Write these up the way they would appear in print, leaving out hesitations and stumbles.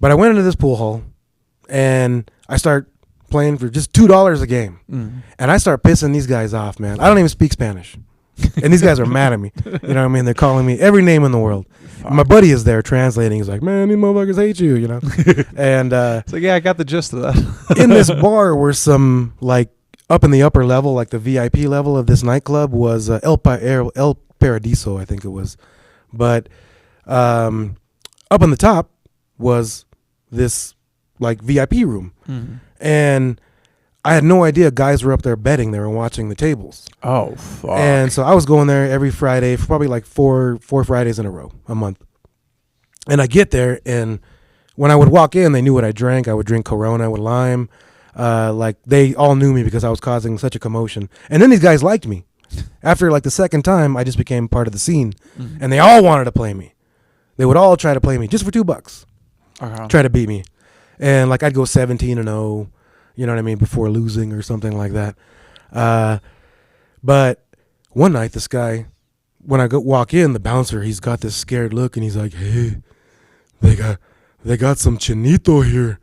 But I went into this pool hall, and I start playing for just $2 a game. And I start pissing these guys off, man. I don't even speak Spanish. And these guys are mad at me. You know what I mean? They're calling me every name in the world. My buddy is there translating. He's like, man, these motherfuckers hate you, you know? And it's like, yeah, I got the gist of that. in this bar were some, like, up in the upper level, like the VIP level of this nightclub was El Paradiso, I think it was. But up on the top was this, like, VIP room. And I had no idea guys were up there betting. They were watching the tables. Oh, fuck. And so I was going there every Friday for probably like four Fridays in a row, a month. And I get there, and when I would walk in, they knew what I drank. I would drink Corona with lime. Like, they all knew me because I was causing such a commotion. And then these guys liked me. After like the second time, I just became part of the scene. And they all wanted to play me. They would all try to play me just for $2. Try to beat me. And like I'd go 17-0. You know what I mean? Before losing or something like that. But one night, this guy, when I walk in, the bouncer, he's got this scared look, and he's like, hey, they got some chinito here.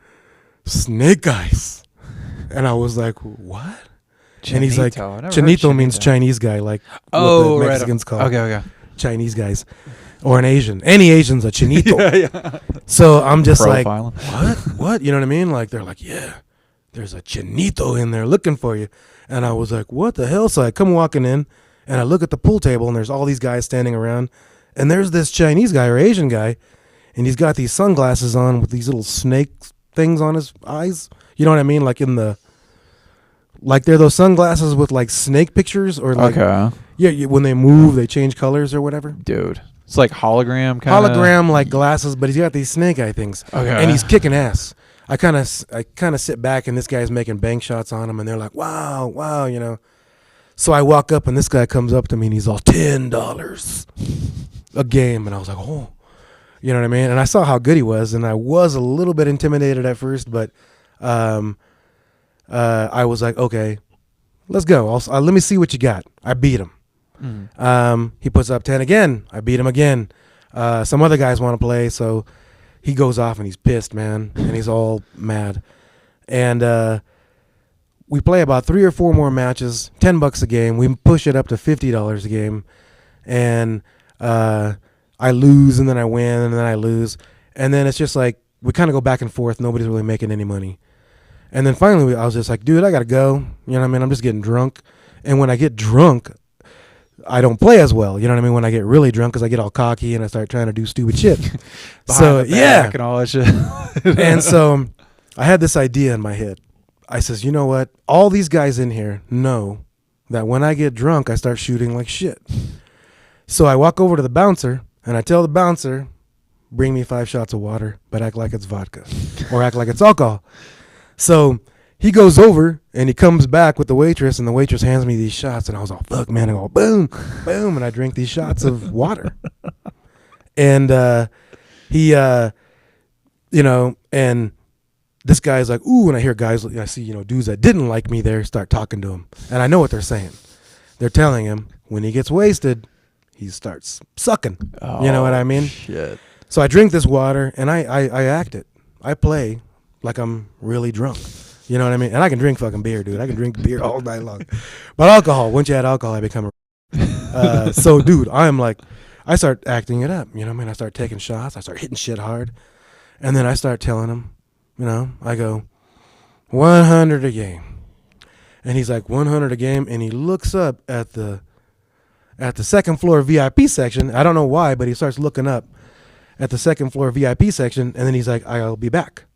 Snake eyes. And I was like, what? Chinito. And he's like, chinito means Chinese guy, like what the Mexicans call okay. Chinese guys. Or an Asian. Any Asian's a chinito. Yeah. So I'm just like, what? You know what I mean? Like, they're like, yeah. There's a chinito in there looking for you. And I was like, what the hell? So I come walking in, and I look at the pool table, and there's all these guys standing around. And there's this Chinese guy or Asian guy, and he's got these sunglasses on with these little snake things on his eyes. You know what I mean? Like they're those sunglasses with like snake pictures or like, yeah, when they move, they change colors or whatever. Dude. It's like hologram kind of. Hologram like glasses, but he's got these snake eye things. Okay. And he's kicking ass. I kind of sit back, and this guy's making bank shots on him, and they're like, wow, you know. So I walk up, and this guy comes up to me, and he's all $10 a game, and I was like, oh, you know what I mean? And I saw how good he was, and I was a little bit intimidated at first, but I was like, okay, let's go. Let me see what you got. I beat him. He puts up 10 again. I beat him again. Some other guys want to play, so he goes off and he's pissed, man, and he's all mad. And we play about 3 or 4 more matches, $10 a game. We push it up to $50 a game, and I lose, and then I win, and then I lose, and then it's just like we kind of go back and forth. Nobody's really making any money. And then finally, I was just like, dude, I gotta go. You know what I mean? I'm just getting drunk, and when I get drunk, I don't play as well. You know what I mean? When I get really drunk, because I get all cocky and I start trying to do stupid shit. So yeah, and all that shit. And so I had this idea in my head. I says, you know what? All these guys in here know that when I get drunk, I start shooting like shit. So I walk over to the bouncer and I tell the bouncer, bring me 5 shots of water, but act like it's vodka or act like it's alcohol. So he goes over and he comes back with the waitress, and the waitress hands me these shots, and I was all, fuck, man. I go, boom, boom, and I drink these shots of water. And he, you know, and this guy's like, ooh, and I hear guys, I see, you know, dudes that didn't like me there start talking to him. And I know what they're saying. They're telling him when he gets wasted, he starts sucking. Oh, you know what I mean? Shit. So I drink this water, and I act it. I play like I'm really drunk. You know what I mean? And I can drink fucking beer, dude. I can drink beer all night long. But alcohol, once you add alcohol, I become a... so, dude, I'm like, I start acting it up. You know what I mean? I start taking shots. I start hitting shit hard. And then I start telling him, you know, I go, 100 a game. And he's like, 100 a game. And he looks up at the second floor VIP section. I don't know why, but he starts looking up at the second floor VIP section. And then he's like, I'll be back.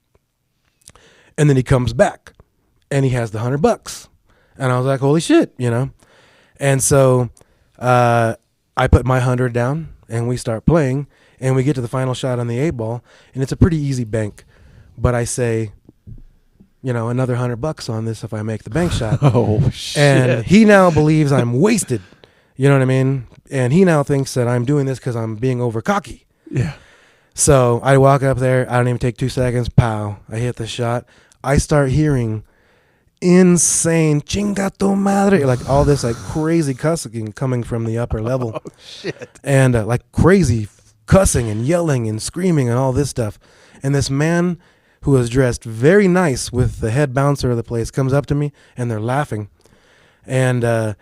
And then he comes back, and he has the $100. And I was like, holy shit, you know? And so I put my 100 down, and we start playing, and we get to the final shot on the 8-ball, and it's a pretty easy bank. But I say, you know, another $100 on this if I make the bank shot. Oh, shit. And he now believes I'm wasted. You know what I mean? And he now thinks that I'm doing this because I'm being over cocky. Yeah. So I walk up there. I don't even take 2 seconds. Pow. I hit the shot. I start hearing insane chinga tu madre, like all this like crazy cussing coming from the upper level. Oh, shit. And like crazy cussing and yelling and screaming and all this stuff. And this man who was dressed very nice with the head bouncer of the place comes up to me, and they're laughing. And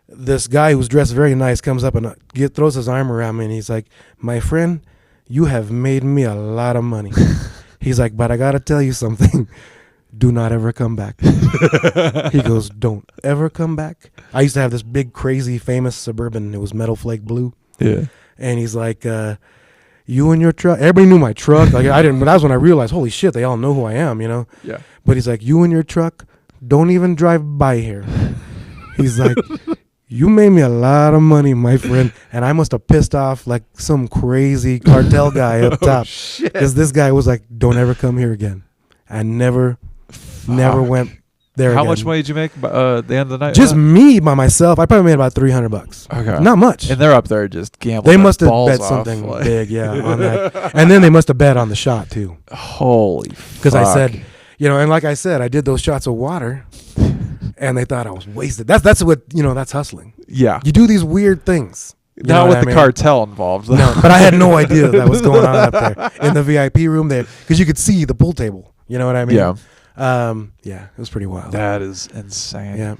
this guy who's dressed very nice comes up and throws his arm around me, and he's like, "My friend, you have made me a lot of money." He's like, "But I got to tell you something. Do not ever come back." He goes, "Don't ever come back." I used to have this big, crazy, famous Suburban. It was metal flake blue. Yeah. And he's like, "You and your truck." Everybody knew my truck. Like I didn't, but that was when I realized, holy shit, they all know who I am, you know? Yeah. But he's like, "You and your truck, don't even drive by here." He's like, "You made me a lot of money, my friend." And I must have pissed off like some crazy cartel guy up top. Because this guy was like, "Don't ever come here again." I never went there How again. much money did you make by the end of the night? Just me by myself. I probably made about $300. Okay. Not much. And they're up there just gambling. They their must have balls bet off, something like- big, yeah, on that. And then they must have bet on the shot too. Holy Because I fuck. said, and like I said, I did those shots of water, and they thought I was wasted. That's what that's hustling. Yeah. You do these weird things. You know Not what with I the mean? cartel involved. Though. No, but I had no idea that was going on up there in the VIP room there, because you could see the pool table. You know what I mean? Yeah. Yeah, it was pretty wild. That is insane. Yeah.